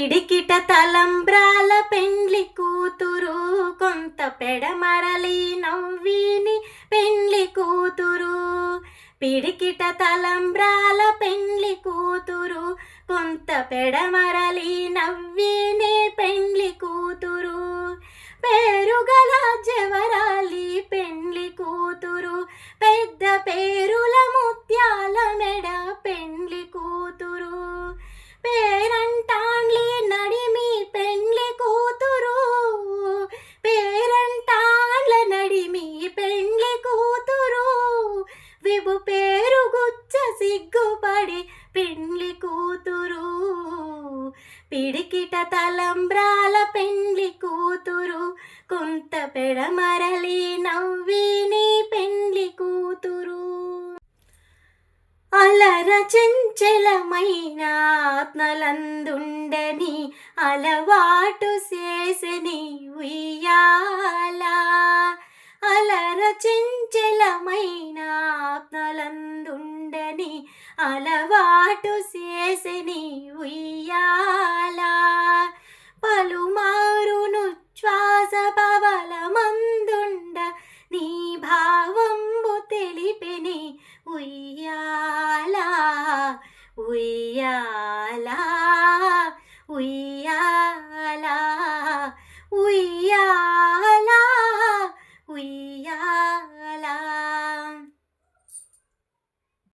పిడికిట తలంబ్రాల పెండ్లి కూతురు, కొంత పెడమరలి నవ్విని పెండ్లి కూతురు. పిడికిట తలంబ్రాల పెండ్లి కూతురు, కొంత పెడమరలి నవ్విని పెండ్లి కూతురు. పేరుగల జవరాలి పెండ్లి కూతురు, పెద్ద పేరుల ముత్యాల మెడ పెండ్లి కూతురు. పేరంటాండ్లి నడిమి పెండ్లి కూతురు, పేరంటాండ్ల నడిమి పెండ్లి కూతురు. విభు పేరు గుచ్చ సిగ్గుపడి పెండ్లి కూతురు. పిడికిట తలంబ్రాల పెండ్లి కూతురు, కొంత పెడమరలి నవ్విని పెండ్లి కూతురు. అలర చంచలమైన ఆత్మలందుండని అలవాటు చేసెని ఉయ్యాల. అలర చంచలమైన ఆత్మలందుండని అలవాటు చేసెని ఉయ్యాల.